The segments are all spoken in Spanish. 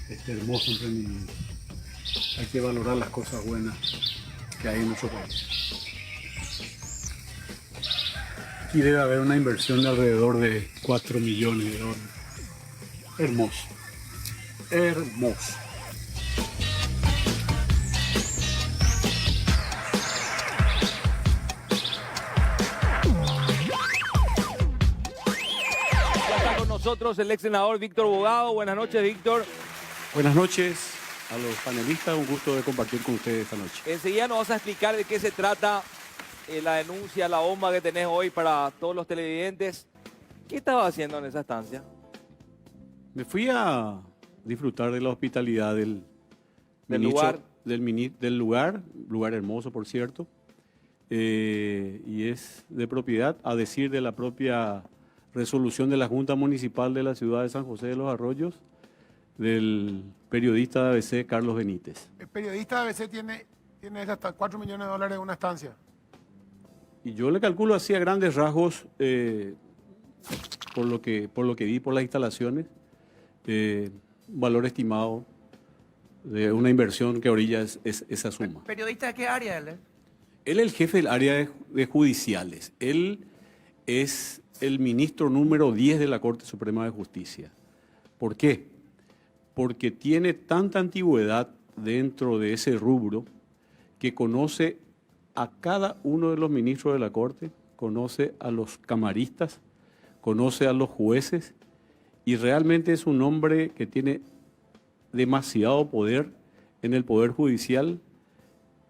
este hermoso emprendimiento. Hay que valorar las cosas buenas que hay en nuestro país. Aquí debe haber una inversión de alrededor de 4 millones de dólares. Hermoso, hermoso. Ya está con nosotros el ex senador Víctor Bogado. Buenas noches, Víctor. Buenas noches a los panelistas, un gusto de compartir con ustedes esta noche. Enseguida nos vas a explicar de qué se trata la denuncia, la bomba que tenés hoy para todos los televidentes. ¿Qué estabas haciendo en esa estancia? Me fui a disfrutar de la hospitalidad del lugar. del lugar hermoso, por cierto, y es de propiedad, a decir de la propia resolución de la Junta Municipal de la ciudad de San José de los Arroyos, del periodista de ABC, Carlos Benítez. El periodista de ABC tiene hasta 4 millones de dólares en una estancia. Y yo le calculo así a grandes rasgos, por lo que vi por las instalaciones, un valor estimado de una inversión que orilla esa suma. ¿Periodista de qué área él? Él es el jefe del área de judiciales. Él es el ministro número 10 de la Corte Suprema de Justicia. ¿Por qué? Porque tiene tanta antigüedad dentro de ese rubro que conoce a cada uno de los ministros de la Corte, conoce a los camaristas, conoce a los jueces, y realmente es un hombre que tiene demasiado poder en el Poder Judicial.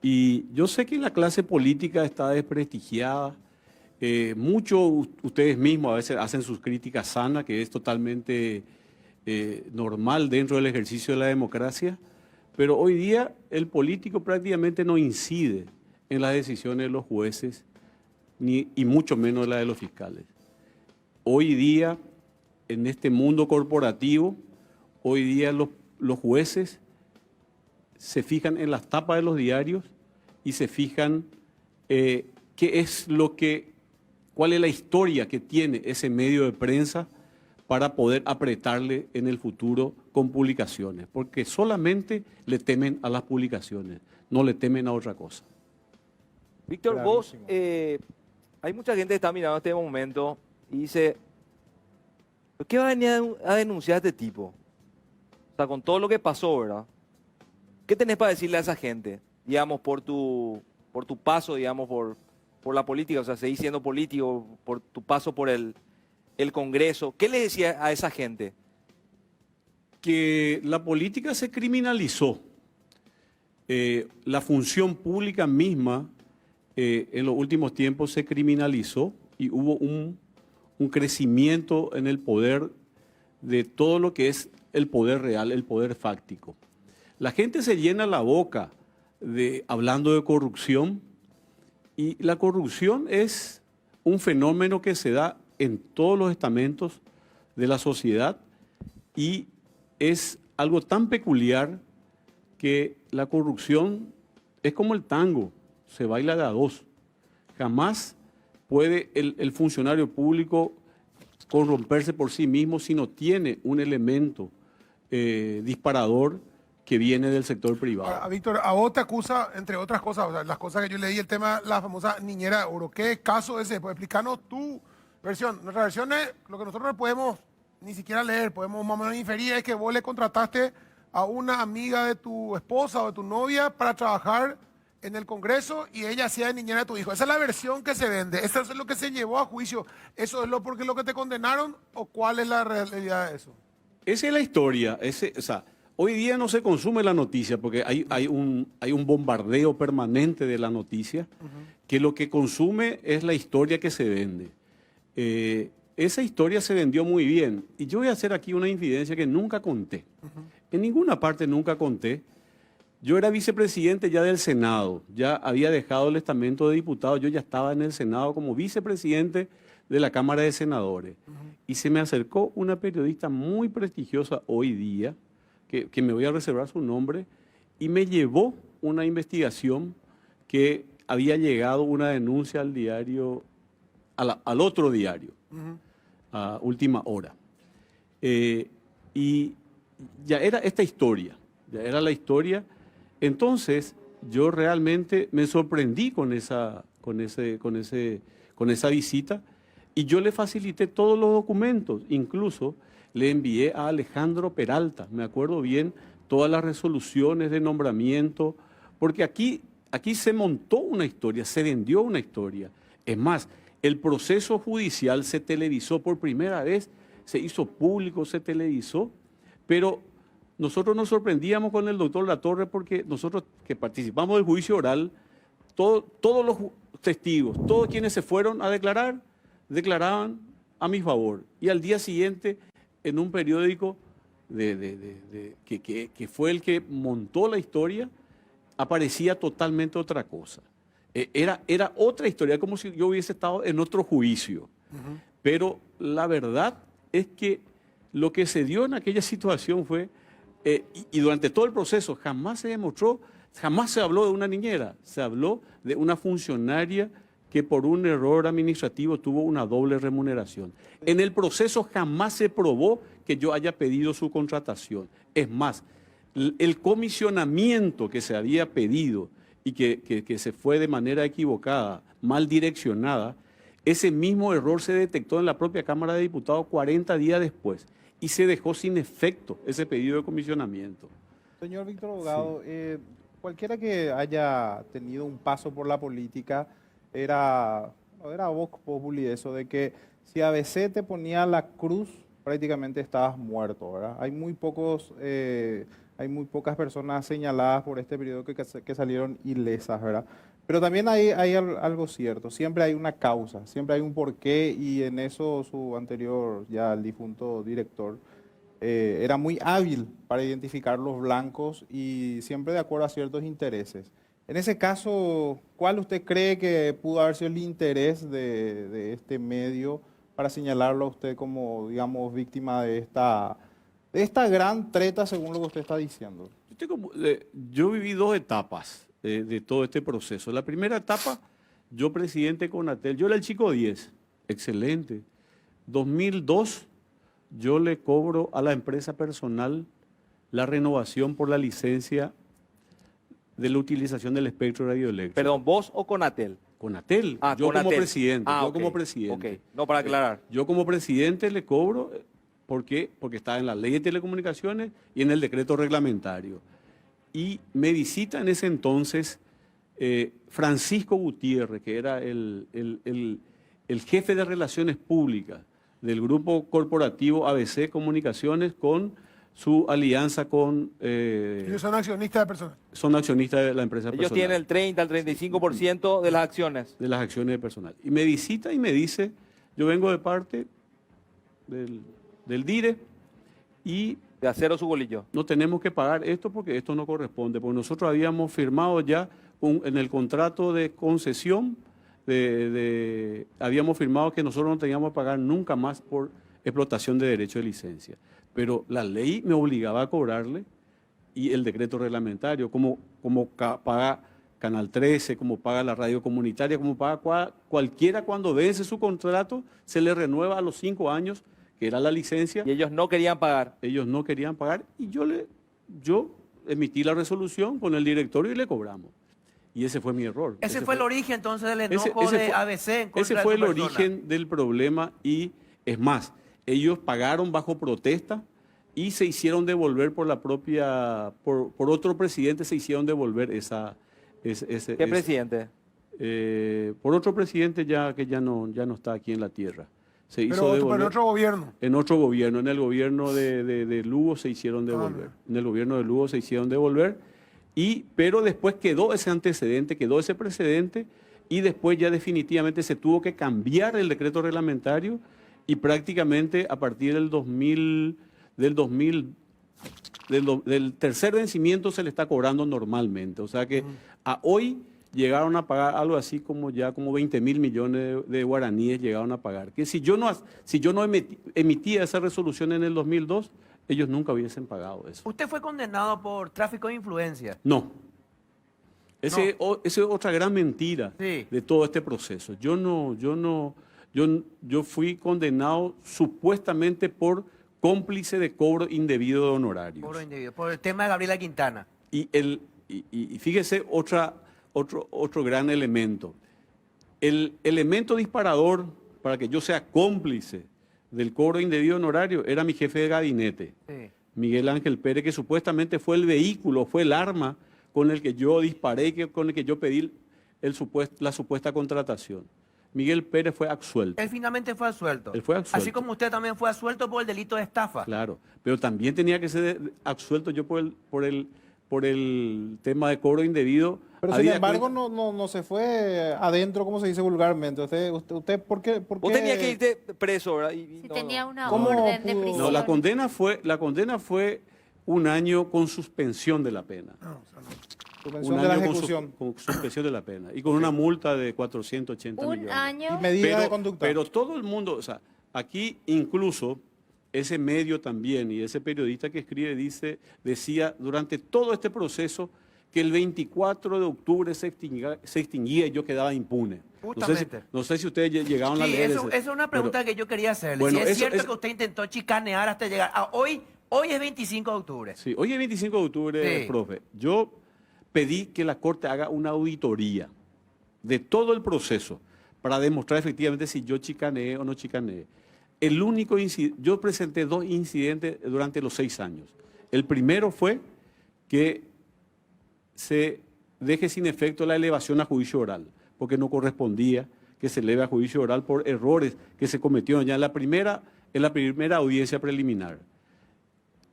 Y yo sé que la clase política está desprestigiada. Muchos, ustedes mismos a veces hacen sus críticas sanas, que es totalmente normal dentro del ejercicio de la democracia, pero hoy día el político prácticamente no incide en las decisiones de los jueces, y mucho menos en las de los fiscales. Hoy día, en este mundo corporativo, hoy día los jueces se fijan en las tapas de los diarios y se fijan cuál es la historia que tiene ese medio de prensa para poder apretarle en el futuro con publicaciones, porque solamente le temen a las publicaciones, no le temen a otra cosa. Víctor, vos, hay mucha gente que está mirando este momento y dice, ¿por qué va a venir a denunciar a este tipo? O sea, con todo lo que pasó, ¿verdad? ¿Qué tenés para decirle a esa gente, digamos, por tu paso, digamos, por la política? O sea, seguís siendo político, por tu paso por el Congreso. ¿Qué le decía a esa gente? Que la política se criminalizó. La función pública misma en los últimos tiempos se criminalizó y hubo un crecimiento en el poder de todo lo que es el poder real, el poder fáctico. La gente se llena la boca hablando de corrupción, y la corrupción es un fenómeno que se da en todos los estamentos de la sociedad, y es algo tan peculiar que la corrupción es como el tango, se baila de a dos. Jamás puede el funcionario público corromperse por sí mismo si no tiene un elemento disparador que viene del sector privado. Ahora, Víctor, a vos te acusa, entre otras cosas, o sea, las cosas que yo leí, el tema, la famosa niñera de oro. ¿Qué caso es ese? Pues explícanos tu versión. Nuestra versión es, lo que nosotros no podemos ni siquiera leer, podemos más o menos inferir, es que vos le contrataste a una amiga de tu esposa o de tu novia para trabajar en el Congreso y ella hacía de niñera de tu hijo. Esa es la versión que se vende. Eso es lo que se llevó a juicio. ¿Eso es porque lo que te condenaron o cuál es la realidad de eso? Esa es la historia. O sea, hoy día no se consume la noticia porque hay un bombardeo permanente de la noticia, que lo que consume es la historia que se vende. Esa historia se vendió muy bien. Y yo voy a hacer aquí una infidencia que nunca conté. En ninguna parte nunca conté. Yo era vicepresidente ya del Senado, ya había dejado el estamento de diputado, yo ya estaba en el Senado como vicepresidente de la Cámara de Senadores. Y se me acercó una periodista muy prestigiosa hoy día, que me voy a reservar su nombre, y me llevó una investigación que había llegado una denuncia al diario, al otro diario, a última hora. Y ya era esta historia, ya era la historia. Entonces, yo realmente me sorprendí con esa visita y yo le facilité todos los documentos, incluso le envié a Alejandro Peralta, me acuerdo bien, todas las resoluciones de nombramiento, porque aquí se montó una historia, se vendió una historia. Es más, el proceso judicial se televisó por primera vez, se hizo público, se televisó, pero nosotros nos sorprendíamos con el doctor Latorre porque nosotros que participamos del juicio oral, todos los testigos, todos quienes se fueron a declarar, declaraban a mi favor. Y al día siguiente, en un periódico que fue el que montó la historia, aparecía totalmente otra cosa. Era otra historia, como si yo hubiese estado en otro juicio. Pero la verdad es que lo que se dio en aquella situación fue, y durante todo el proceso jamás se demostró, jamás se habló de una niñera, se habló de una funcionaria que por un error administrativo tuvo una doble remuneración. En el proceso jamás se probó que yo haya pedido su contratación. Es más, el comisionamiento que se había pedido y que se fue de manera equivocada, mal direccionada, ese mismo error se detectó en la propia Cámara de Diputados 40 días después y se dejó sin efecto ese pedido de comisionamiento. Señor Víctor Abogado, cualquiera que haya tenido un paso por la política era Vox Populi eso de que si ABC te ponía la cruz, prácticamente estabas muerto, ¿verdad? Hay muy pocas personas señaladas por este periodo que salieron ilesas, ¿verdad? Pero también hay algo cierto, siempre hay una causa, siempre hay un porqué y en eso su anterior, ya el difunto director, era muy hábil para identificar los blancos y siempre de acuerdo a ciertos intereses. En ese caso, ¿cuál usted cree que pudo haber sido el interés de este medio para señalarlo a usted como, digamos, víctima de esta gran treta, según lo que usted está diciendo? Yo viví dos etapas de todo este proceso. La primera etapa, yo presidente Conatel, yo era el chico 10, excelente. 2002, yo le cobro a la empresa personal la renovación por la licencia de la utilización del espectro radioeléctrico. Perdón, ¿vos o Conatel? Conatel, yo Conatel. como presidente, yo ok, como presidente. ok. No, para aclarar. Yo como presidente le cobro, ¿por qué? Porque está en la ley de telecomunicaciones y en el decreto reglamentario. Y me visita en ese entonces Francisco Gutiérrez, que era el jefe de relaciones públicas del grupo corporativo ABC Comunicaciones con su alianza con... Ellos son accionistas de personal. Son accionistas de la empresa Ellos personal. tienen el 30 al 35% de las acciones. De las acciones de personal. Y me visita y me dice, yo vengo de parte del DIRE y De acero su bolillo. no tenemos que pagar esto porque esto no corresponde, porque nosotros habíamos firmado ya en el contrato de concesión, habíamos firmado que nosotros no teníamos que pagar nunca más por explotación de derecho de licencia. Pero la ley me obligaba a cobrarle y el decreto reglamentario, como paga Canal 13, como paga la radio comunitaria, como paga cualquiera cuando vence su contrato, se le renueva a los 5 años, que era la licencia. Y ellos no querían pagar. Ellos no querían pagar y yo emití la resolución con el directorio y le cobramos. Y ese fue mi error. Ese fue el origen entonces del enojo de ABC en contra ese de fue su el persona. origen del problema y es más, ellos pagaron bajo protesta y se hicieron devolver por otro presidente, se hicieron devolver ¿Qué presidente? por otro presidente que ya no está aquí en la tierra. Se hizo Pero en devolver. otro gobierno. En otro gobierno, en el gobierno de Lugo se hicieron devolver. En el gobierno de Lugo se hicieron devolver, pero después quedó ese antecedente, quedó ese precedente, y después ya definitivamente se tuvo que cambiar el decreto reglamentario, y prácticamente a partir del tercer vencimiento se le está cobrando normalmente. O sea que a hoy llegaron a pagar algo así como 20.000 millones de guaraníes llegaron a pagar. Que si yo no emitía esa resolución en el 2002, ellos nunca hubiesen pagado eso. ¿Usted fue condenado por tráfico de influencia? No. Esa es otra gran mentira Sí. de todo este proceso. Yo fui condenado supuestamente por cómplice de cobro indebido de honorarios. Cobro indebido, por el tema de Gabriela Quintana. Y fíjese otro gran elemento. El elemento disparador para que yo sea cómplice del cobro indebido de honorario era mi jefe de gabinete, Sí. Miguel Ángel Pérez, que supuestamente fue el vehículo, fue el arma con el que yo disparé, con el que yo pedí la supuesta contratación. Miguel Pérez fue absuelto. Él finalmente fue absuelto. Él fue absuelto. Así como usted también fue absuelto por el delito de estafa. Claro, pero también tenía que ser absuelto yo por el tema de cobro indebido. Pero sin embargo no se fue adentro, como se dice vulgarmente. Usted ¿por qué? Vos tenías que irte preso, ¿verdad? Si tenía una ¿Cómo orden de pudo? prisión. No, la condena fue 1 año con suspensión de la pena. Suspensión Un de la año ejecución. con suspensión de la pena. Y con una multa de 480 Un millones. Y año. medida de conducta. Pero todo el mundo, o sea, aquí incluso ese medio también y ese periodista que escribe decía durante todo este proceso que el 24 de octubre se extinguía y yo quedaba impune. Justamente. No sé si ustedes llegaron a Sí, leer esa es una pregunta pero- que yo quería hacerle. Bueno, si es eso cierto es- que usted intentó chicanear hasta llegar a hoy es 25 de octubre. Sí, hoy es 25 de octubre, Sí. profe. Yo pedí que la Corte haga una auditoría de todo el proceso para demostrar efectivamente si yo chicaneé o no chicaneé. Yo presenté 2 incidentes durante los 6 años. El primero fue que se deje sin efecto la elevación a juicio oral, porque no correspondía que se eleve a juicio oral por errores que se cometieron ya en la primera audiencia preliminar.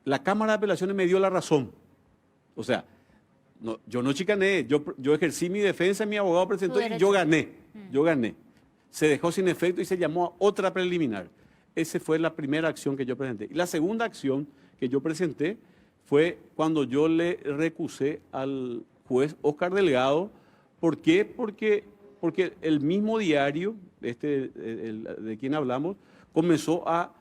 La Cámara de Apelaciones me dio la razón. O sea, yo no chicaneé, yo ejercí mi defensa, mi abogado presentó y yo gané. Se dejó sin efecto y se llamó a otra preliminar. Esa fue la primera acción que yo presenté. Y la segunda acción que yo presenté fue cuando yo le recusé al juez Oscar Delgado. ¿Por qué? Porque el mismo diario, de quien hablamos, comenzó a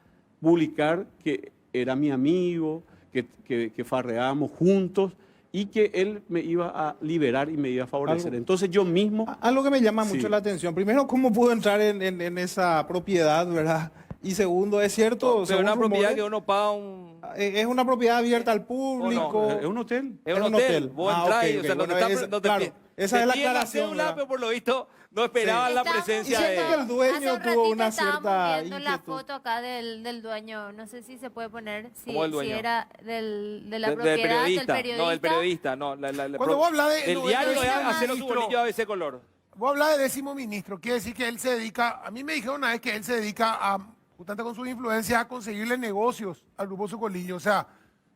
publicar que era mi amigo, que farreábamos juntos y que él me iba a liberar y me iba a favorecer. Entonces yo mismo... Algo que me llama Sí. mucho la atención. Primero, ¿cómo pudo entrar en esa propiedad, verdad? Y segundo, es cierto, Pero según una propiedad rumores, que uno paga un... es una propiedad abierta al público. Es un hotel. Es un hotel. Vos entrás ok, y, o sea, ok. no te Bueno, está- no te claro, pide- esa te es la piden aclaración, cédula, ¿verdad? pero por lo visto no esperaban la Estamos presencia Y de... siento que el dueño Hace un tuvo ratito una estábamos cierta viendo la inquietud. foto acá del dueño. No sé si se puede poner si, ¿Cómo el dueño? si era de la Del propiedad, del periodista. periodista. No, del periodista. No, Cuando vos hablas de- del no, diario del de décimo hacer su ministro. bolillo a veces color. Vos hablas de 10º ministro, quiere decir que él se dedica, a mí me dijeron una vez que él se dedica justamente con sus influencias, a conseguirle negocios al grupo Socolillo. O sea,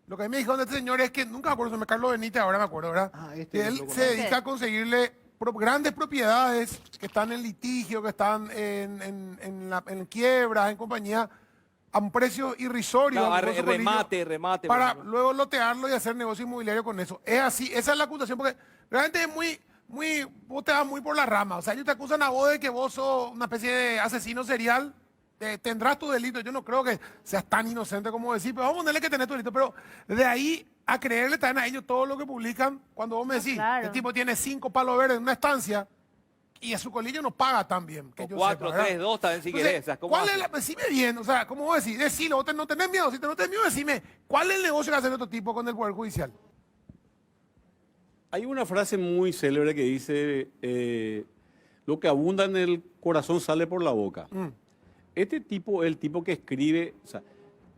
lo que a mí me dijeron de este señor es que, nunca me acuerdo, se me Carlos Benítez, ahora me acuerdo, ¿verdad? Que él se dedica a conseguirle grandes propiedades que están en litigio, que están en quiebras, en compañía, a un precio irrisorio. No, al grupo Socolillo, remate. para por ejemplo. luego lotearlo y hacer negocio inmobiliario con eso. Es así, esa es la acusación, porque realmente es vos te vas muy por la rama. O sea, ellos te acusan a vos de que vos sos una especie de asesino serial, tendrás tu delito. Yo no creo que seas tan inocente como decir, pero vamos a ponerle que tenés tu delito. Pero de ahí a creerle también a ellos todo lo que publican, cuando vos me decís, claro. el tipo tiene 5 palos verdes en una estancia y a su colillo no paga tan bien. Que O yo 4, sepa, ¿verdad? 3, 2 también si Entonces, querés. O sea, ¿cómo ¿cuál es hace? la, decime bien, o sea, ¿cómo vos decís? Decilo, vos no tenés miedo. Si no tenés miedo, decime, ¿cuál es el negocio que hace otro tipo con el Poder Judicial? Hay una frase muy célebre que dice, lo que abunda en el corazón sale por la boca. Este tipo es el tipo que escribe, o sea,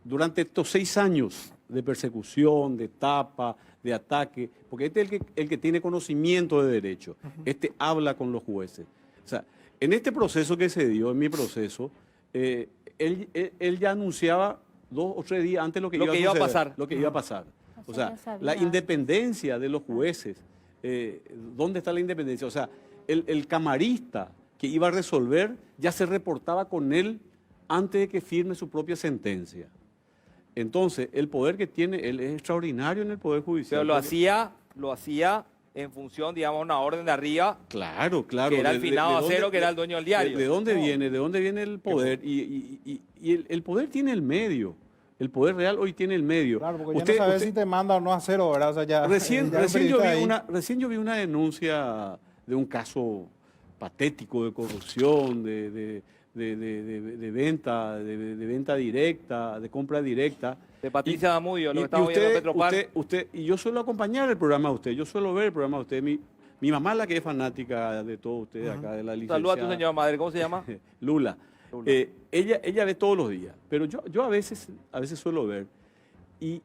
durante estos 6 años de persecución, de tapa, de ataque, porque este es el que tiene conocimiento de derecho, este habla con los jueces. O sea, en este proceso que se dio, en mi proceso, él ya anunciaba 2 o 3 días antes lo que iba a suceder, lo que iba a pasar. O sea, ya sabía. la independencia de los jueces, ¿dónde está la independencia? O sea, el camarista que iba a resolver ya se reportaba con él antes de que firme su propia sentencia. Entonces, el poder que tiene él es extraordinario en el Poder Judicial. Pero lo porque- hacía en función, digamos, una orden de arriba, Claro, claro. que era el finado dónde- Acero, que era el dueño del diario. ¿De dónde viene? ¿De dónde viene el poder? Y el poder tiene el medio. El poder real hoy tiene el medio. Claro, porque ya no sabes si te manda o no a cero, ¿verdad? O sea, ya, Recién ya el yo periodista ahí. recién yo vi una denuncia de un caso patético de corrupción, de venta, de venta directa, de compra directa. De Patricia Damudio, lo que Y estamos viendo en Petropar. y yo suelo acompañar el programa de usted, yo suelo ver el programa de usted. Mi mamá es la que es fanática de todos ustedes acá, de la licenciada. Saluda a tu señora madre, ¿cómo se llama? Lula. Lula. Ella ve todos los días, pero yo a veces suelo ver. ¿Y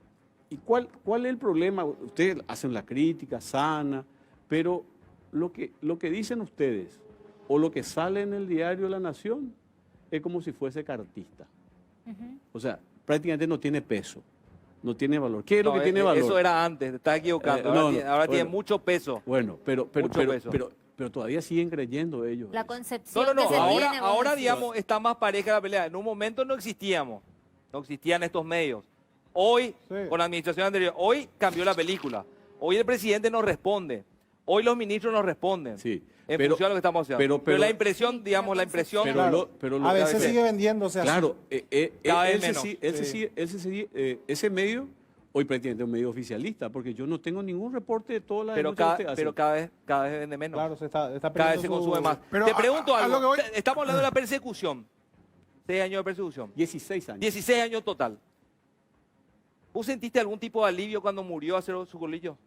cuál es el problema? Ustedes hacen la crítica sana, pero lo que dicen ustedes o lo que sale en el diario La Nación es como si fuese cartista. O sea, prácticamente no tiene peso, no tiene valor. ¿Qué es lo que tiene valor? Eso era antes, te estás equivocando. Ahora tiene mucho peso. Bueno, pero Mucho peso. todavía siguen creyendo ellos. La eso. concepción No. que se tiene, vos Ahora decís. digamos, está más pareja la pelea. En un momento no existíamos. No existían estos medios. Hoy, Sí. con la administración anterior, hoy cambió la película. Hoy el presidente nos responde. Hoy los ministros nos responden. Sí, En pero- función de lo que estamos haciendo. pero- la impresión, digamos, la impresión. Pero Claro. lo A que veces hace- sigue vendiéndose así. Claro, Cada vez menos. ese medio, hoy prácticamente es un medio oficialista, porque yo no tengo ningún reporte de toda la pero denuncia que usted pero hace. cada vez vende menos. Claro, está Cada vez se perdiendo consume más. Pero Te pregunto a lo algo. que voy- Estamos hablando de la persecución. 6 años de persecución. 16 años. 16 años total. ¿Vos sentiste algún tipo de alivio cuando murió Acero Sucolillo?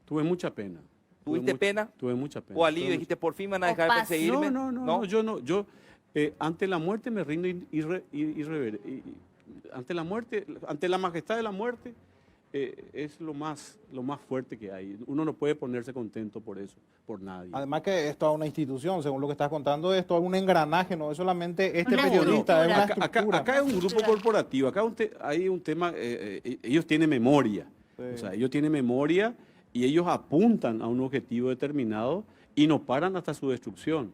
Tuve mucha pena. ¿Tuviste pena? Tuve mucha pena. ¿O alivio? Tuve Dijiste, por fin van a O dejar de paz. perseguirme. No, yo no. Yo ante la muerte me rindo ante la muerte, ante la majestad de la muerte, es lo más fuerte que hay. Uno no puede ponerse contento por eso, por nadie. Además que es toda una institución, según lo que estás contando, es todo un engranaje, no es solamente este Una periodista, es una estructura. estructura. Acá es un grupo Estructura. corporativo, acá hay un tema, ellos tienen memoria, Sí. o sea, ellos tienen memoria y ellos apuntan a un objetivo determinado y no paran hasta su destrucción.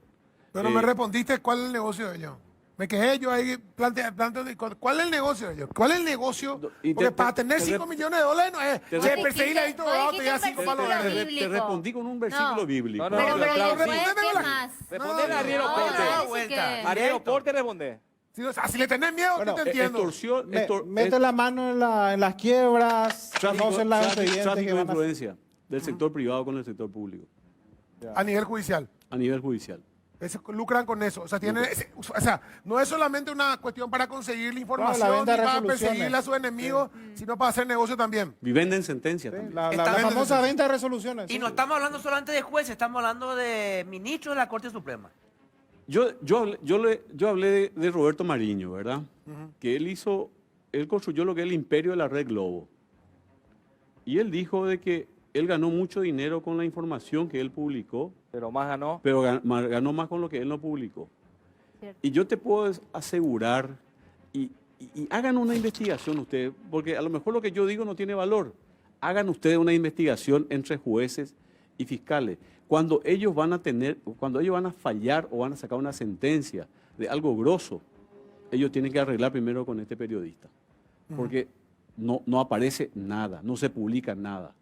Pero no me respondiste cuál es el negocio de ellos. Me quejé yo ahí planteando cuál es el negocio de ellos. ¿Cuál es el negocio? Y Porque te- para tener te- 5 millones de dólares no es. te- Che, te- perseguir a Víctor Bravo, te da dijiste 5 un palos versículo verdes. bíblico. Te respondí con un versículo No. bíblico. No, Pero claro, después, sí. ¿qué la- más? Respondele a Ariel No, Oporte. ahora Da sí vuelta. que- Ariel Directo. Oporte responde. Sí, o sea, si le tenés miedo, Bueno, yo te entiendo. extorsión, Mete la mano en las quiebras, conocen las expedientes que tráfico de van a... influencia del sector privado con el sector público, A nivel judicial. a nivel judicial. Lucran con eso. O sea, no es solamente una cuestión para conseguir la información la venta ni de para resoluciones. perseguir a sus enemigos, sino para hacer negocio también. Y venden sentencia Sí, también. la Está- famosa venta de resoluciones. Y sí. no estamos hablando solamente de jueces, estamos hablando de ministros de la Corte Suprema. Yo hablé de Roberto Mariño, ¿verdad? Que él construyó lo que es el imperio de la red Globo. Y él dijo de que él ganó mucho dinero con la información que él publicó, Pero más ganó. pero ganó más con lo que él no publicó. Cierto. Y yo te puedo asegurar, y hagan una investigación ustedes, porque a lo mejor lo que yo digo no tiene valor. Hagan ustedes una investigación entre jueces y fiscales. Cuando ellos van a fallar o van a sacar una sentencia de algo grosso, ellos tienen que arreglar primero con este periodista. Porque no aparece nada, no se publica nada.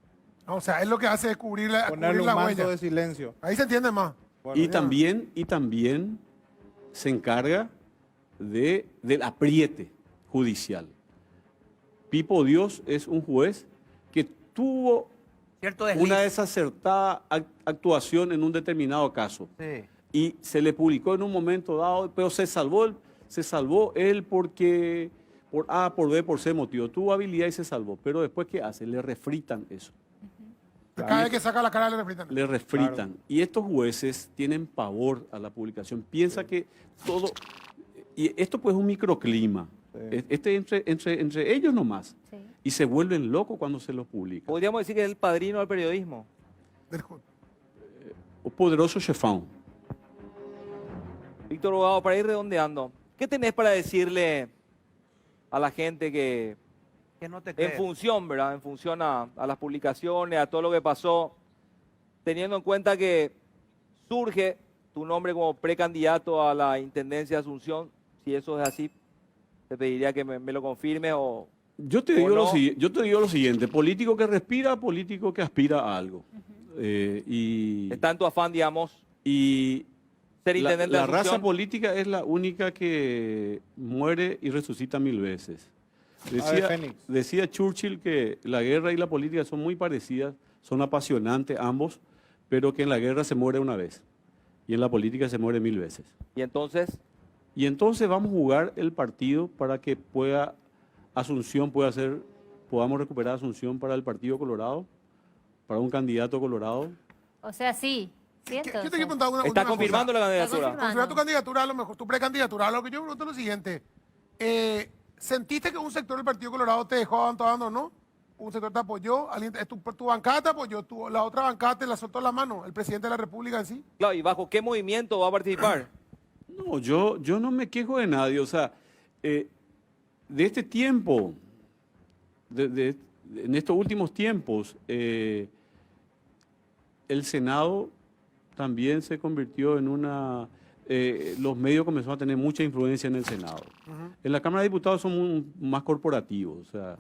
O sea, es lo que hace es cubrir la Ponerle un huella. manto de silencio. Ahí se entiende más. Y también se encarga del apriete judicial. Pipo Dios es un juez que tuvo ¿Cierto? Desliz. una desacertada actuación en un determinado caso Sí. y se le publicó en un momento dado, pero se salvó él porque por A, por B, por C motivo. Tuvo habilidad y se salvó, pero después ¿qué hace? Le refritan eso. Cada vez que saca la cara le refritan. Le refritan. Claro. Y estos jueces tienen pavor a la publicación. Piensa que todo... Y esto pues es un microclima. Sí. Entre ellos nomás. Sí. Y se vuelven locos cuando se los publica. Podríamos decir que es el padrino del periodismo. O poderoso chefão. Víctor Bogado, para ir redondeando, ¿qué tenés para decirle a la gente que Que no te en cree. función, ¿verdad? En función a las publicaciones, a todo lo que pasó, teniendo en cuenta que surge tu nombre como precandidato a la Intendencia de Asunción, si eso es así, te pediría que me lo confirmes o... Yo te ¿O digo no? yo te digo lo siguiente, político que respira, político que aspira a algo. Y Está en tu afán, digamos, y ser la, intendente la de Asunción. raza política es la única que muere y resucita 1000 veces. Ave fénix. Decía Churchill que la guerra y la política son muy parecidas, son apasionantes ambos, pero que en la guerra se muere una vez y en la política se muere 1000 veces. Y entonces, Y entonces vamos a jugar el partido para que podamos recuperar Asunción para el Partido Colorado, para un candidato colorado. O sea, sí. Sí, Yo te entonces. quiero preguntar una ¿Está última confirmando la cosa. candidatura? confirmando. Confirmar tu candidatura, a lo mejor tu precandidatura. Lo que yo me pregunto es lo siguiente. ¿Sentiste que un sector del Partido Colorado te dejó abandonado, no? Un sector te apoyó, tu bancada te apoyó, la otra bancada te la soltó la mano, el presidente de la República en sí. Claro, ¿y bajo qué movimiento va a participar? No, yo no me quejo de nadie. O sea, de este tiempo, en estos últimos tiempos, el Senado también se convirtió en los medios comenzaron a tener mucha influencia en el Senado. En la Cámara de Diputados son más corporativos, o sea,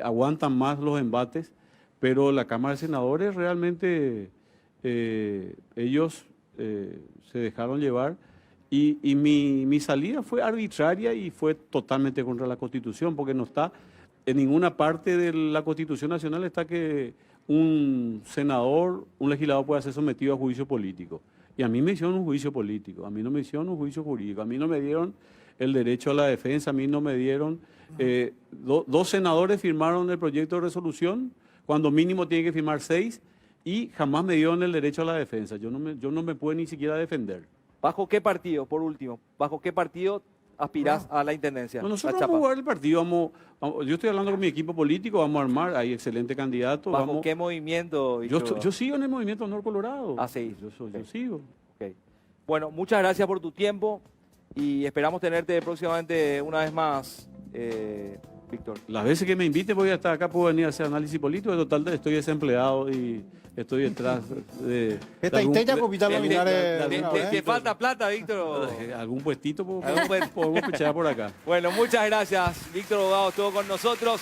aguantan más los embates, pero la Cámara de Senadores realmente ellos se dejaron llevar y mi salida fue arbitraria y fue totalmente contra la Constitución, porque no está en ninguna parte de la Constitución Nacional está que un senador, un legislador pueda ser sometido a juicio político. Y a mí me hicieron un juicio político, a mí no me hicieron un juicio jurídico, a mí no me dieron el derecho a la defensa, a mí no me dieron... dos senadores firmaron el proyecto de resolución, cuando mínimo tienen que firmar 6, y jamás me dieron el derecho a la defensa. Yo no me pude ni siquiera defender. ¿Bajo qué partido, por último? ¿Bajo qué partido aspirás a la intendencia? No, nosotros La vamos a chapa. jugar el partido, yo estoy hablando con mi equipo político, vamos a armar, hay excelente candidato. ¿Bajo qué movimiento? Yo sigo en el Movimiento Honor Colorado. Ah, sí. Yo sigo. Ok. Bueno, muchas gracias por tu tiempo y esperamos tenerte próximamente una vez más, Víctor. Las veces que me invite voy a estar acá, puedo venir a hacer análisis político, de total estoy desempleado y estoy detrás de... Esta intenta copitar los minares. ¿Te falta plata, Víctor? Algún puestito Algún podemos pechar por acá. Bueno, muchas gracias. Víctor Bogado estuvo con nosotros.